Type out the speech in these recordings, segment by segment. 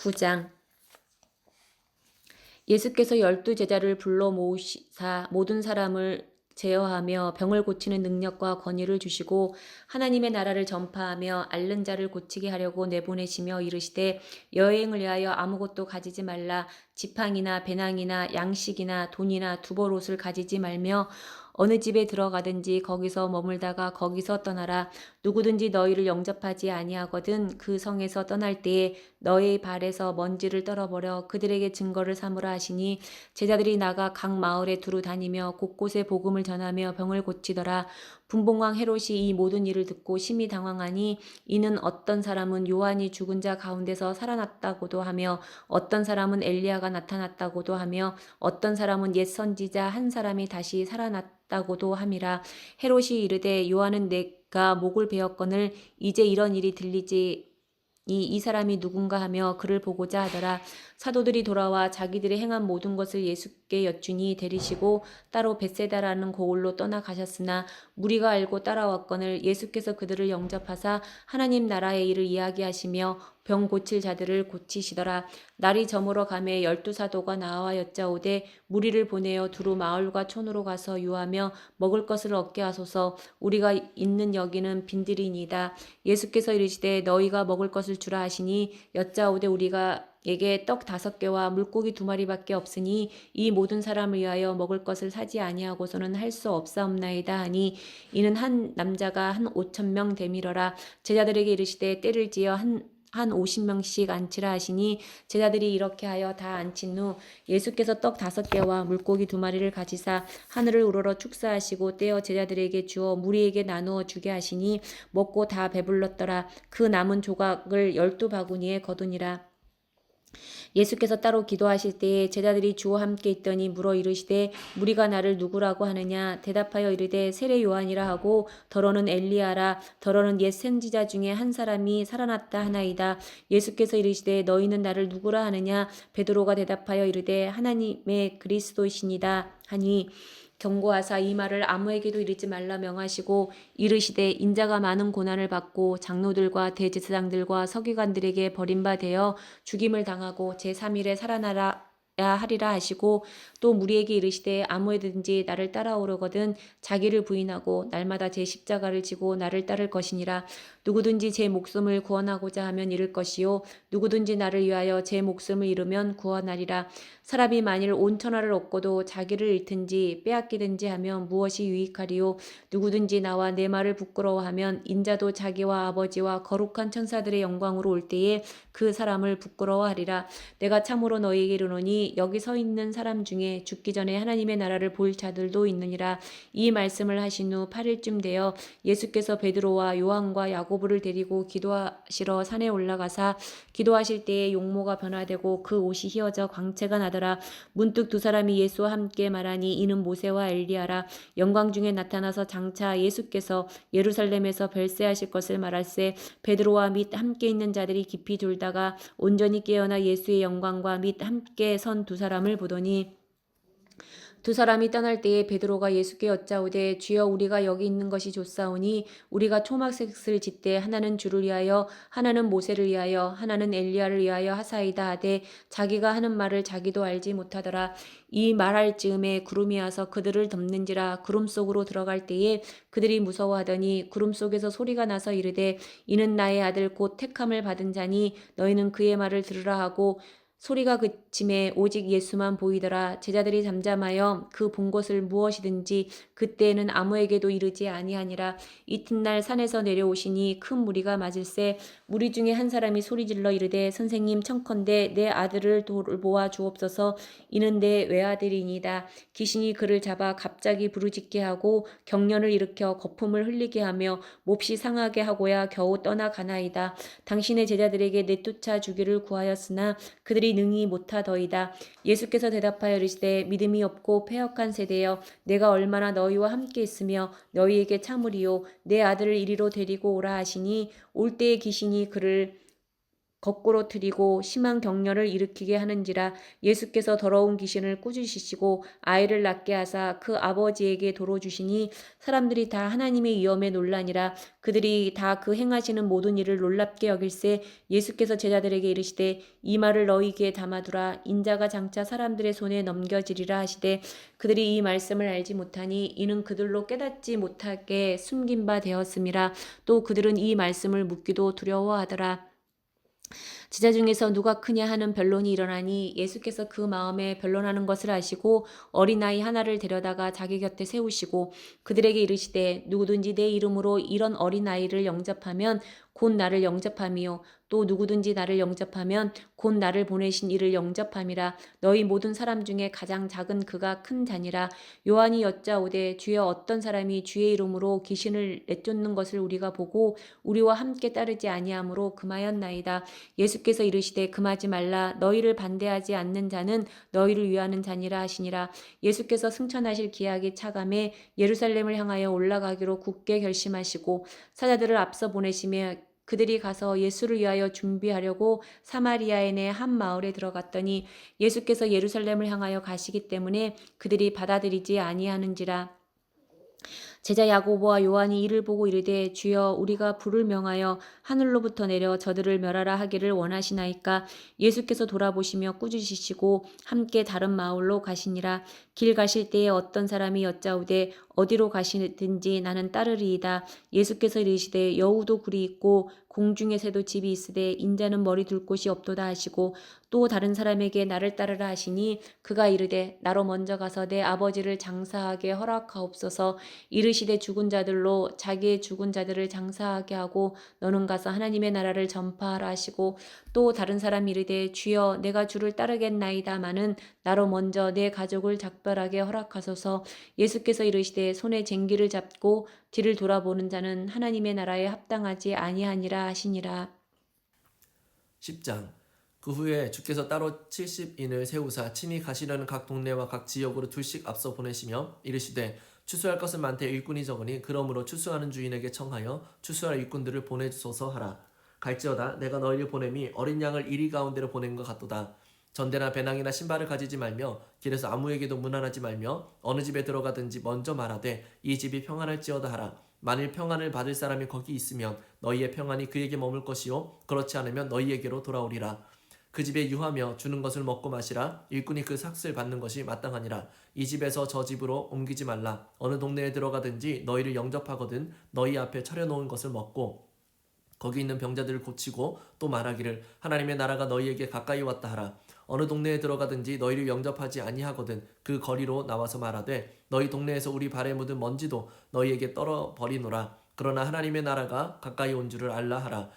9장. 예수께서 12제자를 불러 모으사 모든 사람을 제어하며 병을 고치는 능력과 권위를 주시고 하나님의 나라를 전파하며 앓는 자를 고치게 하려고 내보내시며 이르시되 여행을 위하여 아무것도 가지지 말라. 지팡이나 배낭이나 양식이나 돈이나 두벌옷을 가지지 말며 어느 집에 들어가든지 거기서 머물다가 거기서 떠나라. 누구든지 너희를 영접하지 아니하거든 그 성에서 떠날 때에 너희 발에서 먼지를 떨어버려 그들에게 증거를 삼으라 하시니 제자들이 나가 각 마을에 두루 다니며 곳곳에 복음을 전하며 병을 고치더라. 분봉왕 헤롯이 이 모든 일을 듣고 심히 당황하니 이는 어떤 사람은 요한이 죽은 자 가운데서 살아났다고도 하며 어떤 사람은 엘리야가 나타났다고도 하며 어떤 사람은 옛 선지자 한 사람이 다시 살아났다고도 함이라. 헤롯이 이르되 요한은 내가 목을 베었거늘 이제 이런 일이 들리지 이 사람이 누군가 하며 그를 보고자 하더라. 사도들이 돌아와 자기들이 행한 모든 것을 예수께 여쭈니 데리시고 따로 벳세다라는 고을로 떠나가셨으나 무리가 알고 따라왔거늘 예수께서 그들을 영접하사 하나님 나라의 일을 이야기하시며 병 고칠 자들을 고치시더라. 날이 저물어 가매 12사도가 나와 여짜오되 무리를 보내어 두루 마을과 촌으로 가서 유하며 먹을 것을 얻게 하소서. 우리가 있는 여기는 빈들이니이다. 예수께서 이르시되 너희가 먹을 것을 주라 하시니 여짜오되 우리에게 떡 5개와 물고기 2마리밖에 없으니 이 모든 사람을 위하여 먹을 것을 사지 아니하고서는 할 수 없사옵나이다 하니 이는 한 남자가 한 5,000명 되밀어라. 제자들에게 이르시되 때를 지어 한 50명씩 앉히라 하시니 제자들이 이렇게 하여 다 앉힌 후 예수께서 떡 5개와 물고기 2마리를 가지사 하늘을 우러러 축사하시고 떼어 제자들에게 주어 무리에게 나누어 주게 하시니 먹고 다 배불렀더라. 그 남은 조각을 12바구니에 거두니라. 예수께서 따로 기도하실 때에 제자들이 주와 함께 있더니 물어 이르시되 무리가 나를 누구라고 하느냐. 대답하여 이르되 세례 요한이라 하고 더러는 엘리야라. 더러는 옛 선지자 중에 한 사람이 살아났다 하나이다. 예수께서 이르시되 너희는 나를 누구라 하느냐. 베드로가 대답하여 이르되 하나님의 그리스도이시니다 하니 경고하사 이 말을 아무에게도 이르지 말라 명하시고 이르시되 인자가 많은 고난을 받고 장로들과 대제사장들과 서기관들에게 버림받아 죽임을 당하고 제3일에 살아나야 하리라 하시고 또 무리에게 이르시되 아무에든지 나를 따라오려거든 자기를 부인하고 날마다 제 십자가를 지고 나를 따를 것이니라. 누구든지 제 목숨을 구원하고자 하면 잃을 것이요 누구든지 나를 위하여 제 목숨을 잃으면 구원하리라. 사람이 만일 온 천하를 얻고도 자기를 잃든지 빼앗기든지 하면 무엇이 유익하리요. 누구든지 나와 내 말을 부끄러워하면 인자도 자기와 아버지와 거룩한 천사들의 영광으로 올 때에 그 사람을 부끄러워하리라. 내가 참으로 너희에게 이르노니 여기 서 있는 사람 중에 죽기 전에 하나님의 나라를 볼 자들도 있느니라. 이 말씀을 하신 후 8일쯤 되어 예수께서 베드로와 요한과 야고보를 데리고 기도하시러 산에 올라가사 기도하실 때에 용모가 변화되고 그 옷이 휘어져 광채가 나더라. 문득 두 사람이 예수와 함께 말하니 이는 모세와 엘리야라. 영광 중에 나타나서 장차 예수께서 예루살렘에서 별세하실 것을 말할세 베드로와 및 함께 있는 자들이 깊이 졸다가 온전히 깨어나 예수의 영광과 및 함께 선 두 사람을 보더니 두 사람이 떠날 때에 베드로가 예수께 여짜오되 주여 우리가 여기 있는 것이 좋사오니 우리가 초막셋을 짓되 하나는 주를 위하여 하나는 모세를 위하여 하나는 엘리야를 위하여 하사이다 하되 자기가 하는 말을 자기도 알지 못하더라. 이 말할 즈음에 구름이 와서 그들을 덮는지라. 구름 속으로 들어갈 때에 그들이 무서워하더니 구름 속에서 소리가 나서 이르되 이는 나의 아들 곧 택함을 받은 자니 너희는 그의 말을 들으라 하고 소리가 그침에 오직 예수만 보이더라. 제자들이 잠잠하여 그 본 것을 무엇이든지 그때에는 아무에게도 이르지 아니하니라. 이튿날 산에서 내려오시니 큰 무리가 맞을세 무리 중에 한 사람이 소리질러 이르되 선생님 청컨대 내 아들을 돌보아 주옵소서. 이는 내 외아들이니이다. 귀신이 그를 잡아 갑자기 부르짖게 하고 경련을 일으켜 거품을 흘리게 하며 몹시 상하게 하고야 겨우 떠나가나이다. 당신의 제자들에게 내쫓아 주기를 구하였으나 그들이 능히 못하더이다. 예수께서 대답하여 이르시되 믿음이 없고 패역한 세대여 내가 얼마나 너희와 함께 있으며 너희에게 참으리요 내 아들을 이리로 데리고 오라 하시니 올 때에 귀신이 그를 거꾸로 트이고 심한 격렬을 일으키게 하는지라. 예수께서 더러운 귀신을 꾸짖으시고 아이를 낳게 하사 그 아버지에게 도로 주시니 사람들이 다 하나님의 위엄에 놀라니라. 그들이 다 그 행하시는 모든 일을 놀랍게 여길세 예수께서 제자들에게 이르시되 이 말을 너희 귀에 담아두라. 인자가 장차 사람들의 손에 넘겨지리라 하시되 그들이 이 말씀을 알지 못하니 이는 그들로 깨닫지 못하게 숨긴 바 되었음이라. 또 그들은 이 말씀을 묻기도 두려워하더라. 제자 중에서 누가 크냐 하는 변론이 일어나니 예수께서 그 마음에 변론하는 것을 아시고 어린아이 하나를 데려다가 자기 곁에 세우시고 그들에게 이르시되 누구든지 내 이름으로 이런 어린아이를 영접하면 곧 나를 영접함이요 또 누구든지 나를 영접하면 곧 나를 보내신 이를 영접함이라. 너희 모든 사람 중에 가장 작은 그가 큰 자니라. 요한이 여짜오되 주여 어떤 사람이 주의 이름으로 귀신을 내쫓는 것을 우리가 보고 우리와 함께 따르지 아니하므로 금하였나이다. 예수께서 이르시되 금하지 말라. 너희를 반대하지 않는 자는 너희를 위하는 자니라 하시니라. 예수께서 승천하실 기약이 차감해 예루살렘을 향하여 올라가기로 굳게 결심하시고 사자들을 앞서 보내시며 그들이 가서 예수를 위하여 준비하려고 사마리아에 내 한 마을에 들어갔더니 예수께서 예루살렘을 향하여 가시기 때문에 그들이 받아들이지 아니하는지라. 제자 야고보와 요한이 이를 보고 이르되 주여 우리가 불을 명하여 하늘로부터 내려 저들을 멸하라 하기를 원하시나이까. 예수께서 돌아보시며 꾸짖으시고 함께 다른 마을로 가시니라. 길 가실 때에 어떤 사람이 여짜오되 어디로 가시든지 나는 따르리이다. 예수께서 이르시되 여우도 굴이 있고 공중의 새도 집이 있으되 인자는 머리 둘 곳이 없도다 하시고 또 다른 사람에게 나를 따르라 하시니 그가 이르되 나로 먼저 가서 내 아버지를 장사하게 허락하옵소서. 이르시되 죽은 자들로 자기의 죽은 자들을 장사하게 하고 너는 가서 하나님의 나라를 전파하라 하시고 또 다른 사람이 이르되 주여 내가 주를 따르겠나이다마는 나로 먼저 내 가족을 작별하게 허락하소서. 예수께서 이르시되 손에 쟁기를 잡고 뒤를 돌아보는 자는 하나님의 나라에 합당하지 아니하니라 하시니라. 10장. 그 후에 주께서 따로 70인을 세우사 친히 가시려는 각 동네와 각 지역으로 둘씩 앞서 보내시며 이르시되 추수할 것은 많되 일꾼이 적으니 그러므로 추수하는 주인에게 청하여 추수할 일꾼들을 보내주소서 하라. 갈지어다 내가 너희를 보냄이 어린 양을 이리 가운데로 보낸 것 같도다. 전대나 배낭이나 신발을 가지지 말며 길에서 아무에게도 문안하지 말며 어느 집에 들어가든지 먼저 말하되 이 집이 평안할지어다 하라. 만일 평안을 받을 사람이 거기 있으면 너희의 평안이 그에게 머물 것이요 그렇지 않으면 너희에게로 돌아오리라. 그 집에 유하며 주는 것을 먹고 마시라. 일꾼이 그 삭슬 받는 것이 마땅하니라. 이 집에서 저 집으로 옮기지 말라. 어느 동네에 들어가든지 너희를 영접하거든 너희 앞에 차려놓은 것을 먹고 거기 있는 병자들을 고치고 또 말하기를 하나님의 나라가 너희에게 가까이 왔다 하라. 어느 동네에 들어가든지 너희를 영접하지 아니하거든 그 거리로 나와서 말하되 너희 동네에서 우리 발에 묻은 먼지도 너희에게 떨어버리노라. 그러나 하나님의 나라가 가까이 온 줄을 알라 하라.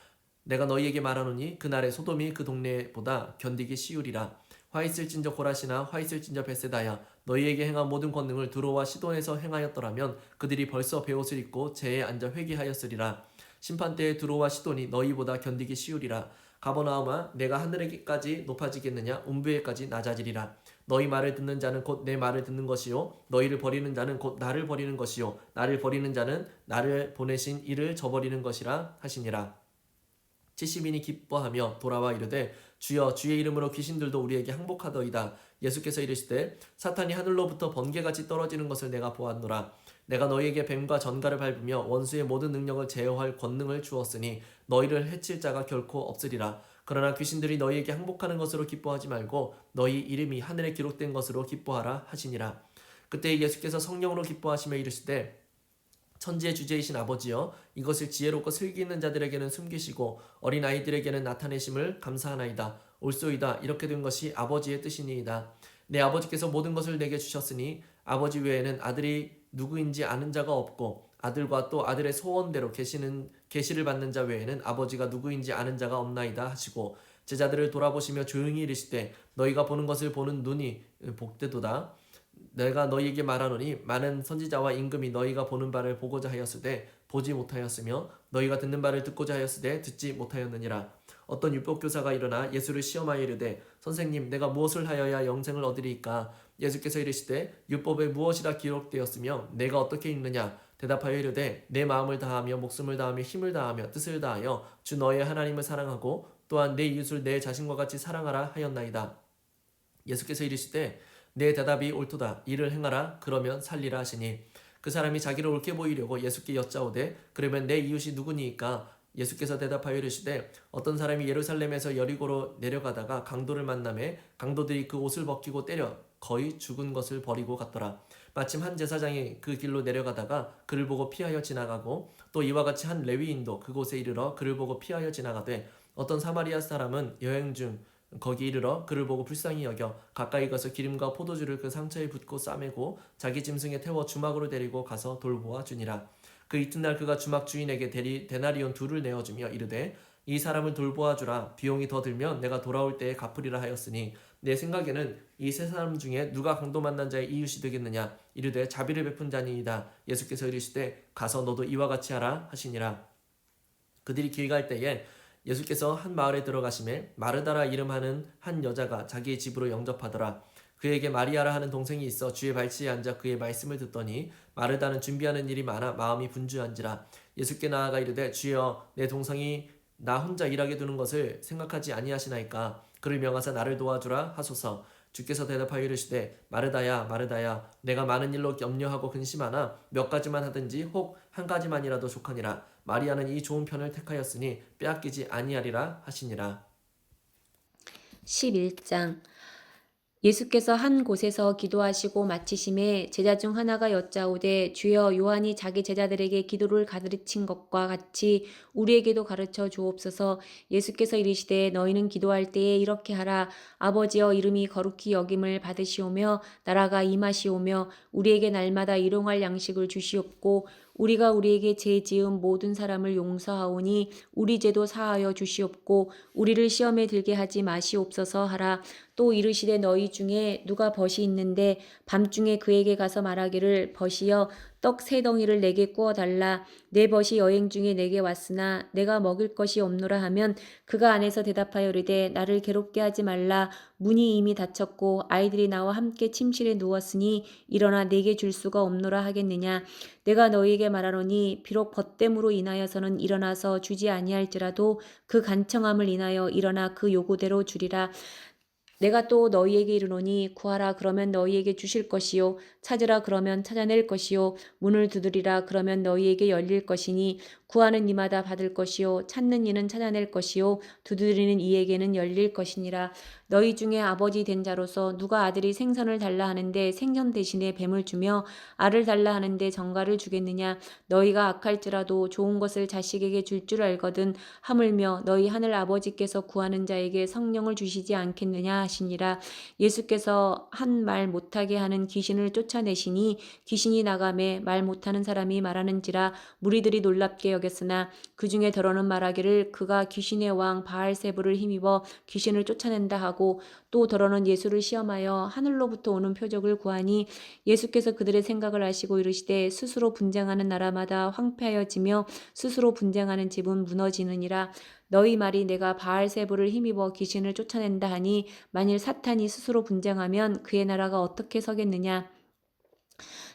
내가 너희에게 말하노니 그날에 소돔이 그 동네보다 견디기 쉬우리라. 화 있을진저 고라시나 화 있을진저 베세다야 너희에게 행한 모든 권능을 두로와 시돈에서 행하였더라면 그들이 벌써 베옷을 입고 재에 앉아 회개하였으리라. 심판때에 두로와 시돈이 너희보다 견디기 쉬우리라. 가버나움아 내가 하늘에까지 높아지겠느냐 음부에까지 낮아지리라. 너희 말을 듣는 자는 곧 내 말을 듣는 것이요 너희를 버리는 자는 곧 나를 버리는 것이요 나를 버리는 자는 나를 보내신 이를 저버리는 것이라 하시니라. 70인이 기뻐하며 돌아와 이르되 주여 주의 이름으로 귀신들도 우리에게 항복하더이다. 예수께서 이르시되 사탄이 하늘로부터 번개같이 떨어지는 것을 내가 보았노라. 내가 너희에게 뱀과 전갈을 밟으며 원수의 모든 능력을 제어할 권능을 주었으니 너희를 해칠 자가 결코 없으리라. 그러나 귀신들이 너희에게 항복하는 것으로 기뻐하지 말고 너희 이름이 하늘에 기록된 것으로 기뻐하라 하시니라. 그때 예수께서 성령으로 기뻐하시며 이르시되 천지의 주제이신 아버지여 이것을 지혜롭고 슬기 있는 자들에게는 숨기시고 어린아이들에게는 나타내심을 감사하나이다. 옳소이다. 이렇게 된 것이 아버지의 뜻이니이다. 내 아버지께서 모든 것을 내게 주셨으니 아버지 외에는 아들이 누구인지 아는 자가 없고 아들과 또 아들의 소원대로 계시를 받는 자 외에는 아버지가 누구인지 아는 자가 없나이다 하시고 제자들을 돌아보시며 조용히 이르시되 너희가 보는 것을 보는 눈이 복되도다. 내가 너희에게 말하노니 많은 선지자와 임금이 너희가 보는 바를 보고자 하였으되 보지 못하였으며 너희가 듣는 바를 듣고자 하였으되 듣지 못하였느니라. 어떤 율법교사가 일어나 예수를 시험하여 이르되 선생님 내가 무엇을 하여야 영생을 얻으리이까. 예수께서 이르시되 율법에 무엇이라 기록되었으며 내가 어떻게 읽느냐. 대답하여 이르되 내 마음을 다하며 목숨을 다하며 힘을 다하며 뜻을 다하여 주 너의 하나님을 사랑하고 또한 내 이웃을 내 자신과 같이 사랑하라 하였나이다. 예수께서 이르시되 내 대답이 옳도다. 이를 행하라. 그러면 살리라 하시니 그 사람이 자기를 옳게 보이려고 예수께 여짜오되 그러면 내 이웃이 누구니이까? 예수께서 대답하여 이르시되 어떤 사람이 예루살렘에서 여리고로 내려가다가 강도를 만나매 강도들이 그 옷을 벗기고 때려 거의 죽은 것을 버리고 갔더라. 마침 한 제사장이 그 길로 내려가다가 그를 보고 피하여 지나가고 또 이와 같이 한 레위인도 그곳에 이르러 그를 보고 피하여 지나가되 어떤 사마리아 사람은 여행 중 거기 이르러 그를 보고 불쌍히 여겨 가까이 가서 기름과 포도주를 그 상처에 붓고 싸매고 자기 짐승에 태워 주막으로 데리고 가서 돌보아 주니라. 그 이튿날 그가 주막 주인에게 데나리온 둘을 내어주며 이르되 이 사람을 돌보아 주라. 비용이 더 들면 내가 돌아올 때에 갚으리라 하였으니 내 생각에는 이 세 사람 중에 누가 강도 만난 자의 이웃이 되겠느냐. 이르되 자비를 베푼 자니이다. 예수께서 이르시되 가서 너도 이와 같이 하라 하시니라. 그들이 길 갈 때에 예수께서 한 마을에 들어가심에 마르다라 이름하는 한 여자가 자기의 집으로 영접하더라. 그에게 마리아라 하는 동생이 있어 주의 발치에 앉아 그의 말씀을 듣더니 마르다는 준비하는 일이 많아 마음이 분주한지라. 예수께 나아가 이르되 주여 내 동생이 나 혼자 일하게 두는 것을 생각하지 아니하시나이까? 그를 명하사 나를 도와주라 하소서. 주께서 대답하여 이르시되 마르다야 마르다야 내가 많은 일로 염려하고 근심하나 몇 가지만 하든지 혹 한 가지만이라도 족하니라. 마리아는 이 좋은 편을 택하였으니 빼앗기지 아니하리라 하시니라. 11장 예수께서 한 곳에서 기도하시고 마치심에 제자 중 하나가 여짜오되 주여 요한이 자기 제자들에게 기도를 가르친 것과 같이 우리에게도 가르쳐 주옵소서. 예수께서 이르시되 너희는 기도할 때에 이렇게 하라. 아버지여 이름이 거룩히 여김을 받으시오며 나라가 임하시오며 우리에게 날마다 일용할 양식을 주시옵고 우리가 우리에게 죄 지은 모든 사람을 용서하오니 우리 죄도 사하여 주시옵고 우리를 시험에 들게 하지 마시옵소서 하라. 또 이르시되 너희 중에 누가 벗이 있는데 밤중에 그에게 가서 말하기를 벗이여 떡 세 덩이를 내게 구워 달라. 내 벗이 여행 중에 내게 왔으나 내가 먹을 것이 없노라 하면 그가 안에서 대답하여 이르되 나를 괴롭게 하지 말라. 문이 이미 닫혔고 아이들이 나와 함께 침실에 누웠으니 일어나 내게 줄 수가 없노라 하겠느냐. 내가 너희에게 말하노니 비록 벗됨으로 인하여서는 일어나서 주지 아니할지라도 그 간청함을 인하여 일어나 그 요구대로 주리라. 내가 또 너희에게 이르노니 구하라 그러면 너희에게 주실 것이요 찾으라 그러면 찾아낼 것이요 문을 두드리라 그러면 너희에게 열릴 것이니 구하는 이마다 받을 것이요 찾는 이는 찾아낼 것이요 두드리는 이에게는 열릴 것이니라. 너희 중에 아버지 된 자로서 누가 아들이 생선을 달라 하는데 생선 대신에 뱀을 주며 알을 달라 하는데 정갈을 주겠느냐. 너희가 악할지라도 좋은 것을 자식에게 줄 줄 알거든 하물며 너희 하늘 아버지께서 구하는 자에게 성령을 주시지 않겠느냐 하시니라. 예수께서 한 말 못하게 하는 귀신을 쫓아내시니 귀신이 나가매 말 못하는 사람이 말하는지라. 무리들이 놀랍게 여겼으나 그 중에 더러는 말하기를 그가 귀신의 왕 바알세불을 힘입어 귀신을 쫓아낸다 하고 또 더러는 예수를 시험하여 하늘로부터 오는 표적을 구하니 예수께서 그들의 생각을 아시고 이르시되 스스로 분쟁하는 나라마다 황폐하여지며 스스로 분쟁하는 집은 무너지느니라. 너희 말이 내가 바알세불을 힘입어 귀신을 쫓아낸다 하니 만일 사탄이 스스로 분쟁하면 그의 나라가 어떻게 서겠느냐.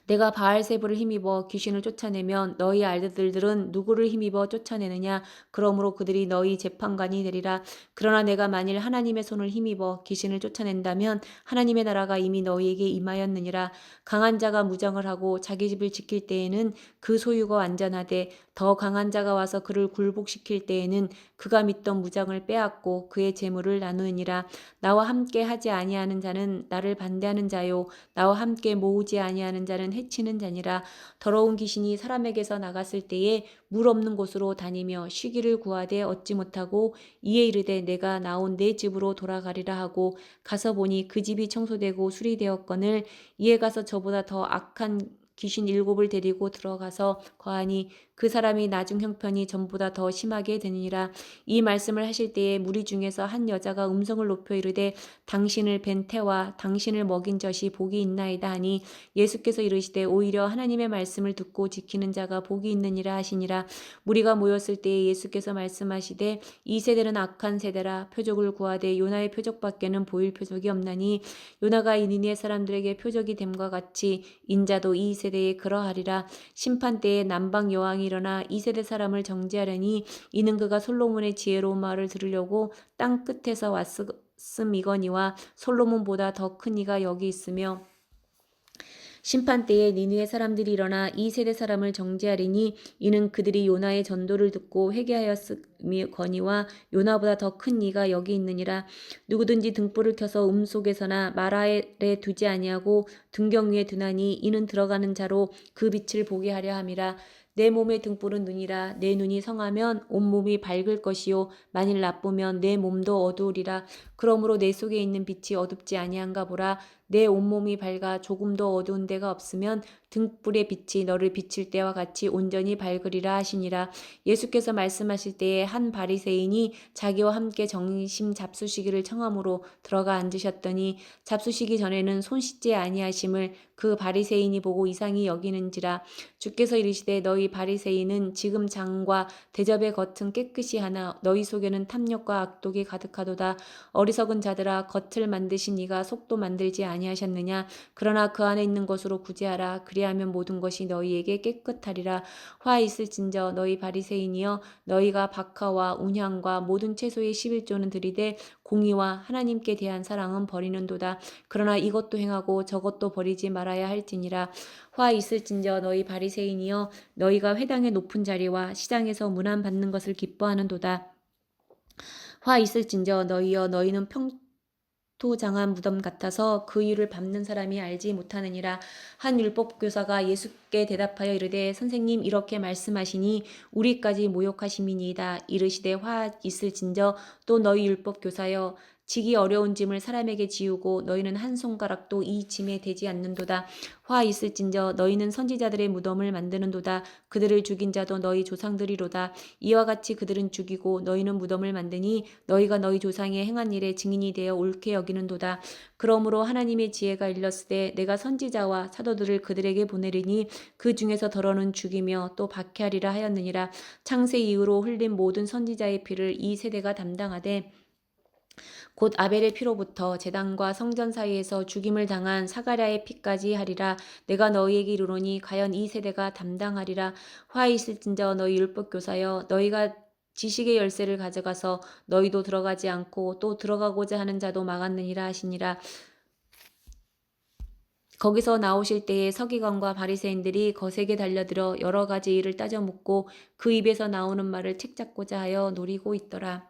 내가 바알세불을 힘입어 귀신을 쫓아내면 너희 아들들은 누구를 힘입어 쫓아내느냐. 그러므로 그들이 너희 재판관이 되리라. 그러나 내가 만일 하나님의 손을 힘입어 귀신을 쫓아낸다면 하나님의 나라가 이미 너희에게 임하였느니라. 강한 자가 무장을 하고 자기 집을 지킬 때에는 그 소유가 완전하되 더 강한 자가 와서 그를 굴복시킬 때에는 그가 믿던 무장을 빼앗고 그의 재물을 나누니라. 나와 함께 하지 아니하는 자는 나를 반대하는 자요 나와 함께 모으지 아니하는 자는 해치는 자니라. 더러운 귀신이 사람에게서 나갔을 때에 물 없는 곳으로 다니며 쉬기를 구하되 얻지 못하고 이에 이르되 내가 나온 내 집으로 돌아가리라 하고 가서 보니 그 집이 청소되고 수리되었거늘 이에 가서 저보다 더 악한 귀신 7을 데리고 들어가서 거하니 그 사람이 나중 형편이 전보다 더 심하게 되니라. 이 말씀을 하실 때에 무리 중에서 한 여자가 음성을 높여 이르되 당신을 뵌 태와 당신을 먹인 젖이 복이 있나이다 하니 예수께서 이르시되 오히려 하나님의 말씀을 듣고 지키는 자가 복이 있느니라 하시니라. 무리가 모였을 때에 예수께서 말씀하시되 이 세대는 악한 세대라. 표적을 구하되 요나의 표적밖에는 보일 표적이 없나니 요나가 이 니느웨 사람들에게 표적이 됨과 같이 인자도 이 세대에 세대에 그러하리라. 심판 때에 남방 여왕이 일어나 이 세대 사람을 정죄하려니 이는 그가 솔로몬의 지혜로운 말을 들으려고 땅 끝에서 왔음이거니와 솔로몬보다 더 큰 이가 여기 있으며 심판 때에 니느의 사람들이 일어나 이 세대 사람을 정죄하리니 이는 그들이 요나의 전도를 듣고 회개하였음이거니와 요나보다 더 큰 이가 여기 있느니라. 누구든지 등불을 켜서 속에서나 마라에 두지 아니하고 등경 위에 두나니 이는 들어가는 자로 그 빛을 보게 하려 함이라. 내 몸의 등불은 눈이라. 내 눈이 성하면 온몸이 밝을 것이요 만일 나쁘면 내 몸도 어두우리라. 그러므로 내 속에 있는 빛이 어둡지 아니한가 보라. 내 온몸이 밝아 조금도 어두운 데가 없으면 등불의 빛이 너를 비칠 때와 같이 온전히 밝으리라 하시니라. 예수께서 말씀하실 때에 한 바리새인이 자기와 함께 점심 잡수시기를 청함으로 들어가 앉으셨더니 잡수시기 전에는 손 씻지 아니하심을 그 바리새인이 보고 이상히 여기는지라. 주께서 이르시되 너희 바리새인은 지금 장과 대접의 겉은 깨끗이 하나 너희 속에는 탐욕과 악독이 가득하도다. 어리석은 자들아, 겉을 만드신 이가 속도 만들지 아니하셨느냐. 그러나 그 안에 있는 것으로 구제하라. 그리하면 모든 것이 너희에게 깨끗하리라. 화 있을진저 너희 바리새인이여, 너희가 박하와 운향과 모든 채소의 11조는 들이되 공의와 하나님께 대한 사랑은 버리는도다. 그러나 이것도 행하고 저것도 버리지 말아야 할지니라. 화 있을진저 너희 바리새인이여, 너희가 회당의 높은 자리와 시장에서 문안 받는 것을 기뻐하는도다. 화 있을진저 너희여, 너희는 평토장한 무덤 같아서 그 이유를 밟는 사람이 알지 못하느니라. 한 율법교사가 예수께 대답하여 이르되 선생님, 이렇게 말씀하시니 우리까지 모욕하심이니이다. 이르시되 화 있을진저 또 너희 율법교사여, 지기 어려운 짐을 사람에게 지우고 너희는 한 손가락도 이 짐에 대지 않는도다. 화 있을진저 너희는 선지자들의 무덤을 만드는도다. 그들을 죽인 자도 너희 조상들이로다. 이와 같이 그들은 죽이고 너희는 무덤을 만드니 너희가 너희 조상의 행한 일에 증인이 되어 옳게 여기는도다. 그러므로 하나님의 지혜가 일렀으되 내가 선지자와 사도들을 그들에게 보내리니 그 중에서 더러는 죽이며 또 박해하리라 하였느니라. 창세 이후로 흘린 모든 선지자의 피를 이 세대가 담당하되 곧 아벨의 피로부터 제단과 성전 사이에서 죽임을 당한 사가랴의 피까지 하리라. 내가 너희에게 이르노니 과연 이 세대가 담당하리라. 화 있을진저 너희 율법교사여, 너희가 지식의 열쇠를 가져가서 너희도 들어가지 않고 또 들어가고자 하는 자도 막았느니라 하시니라. 거기서 나오실 때에 서기관과 바리새인들이 거세게 달려들어 여러 가지 일을 따져 묻고 그 입에서 나오는 말을 책잡고자 하여 노리고 있더라.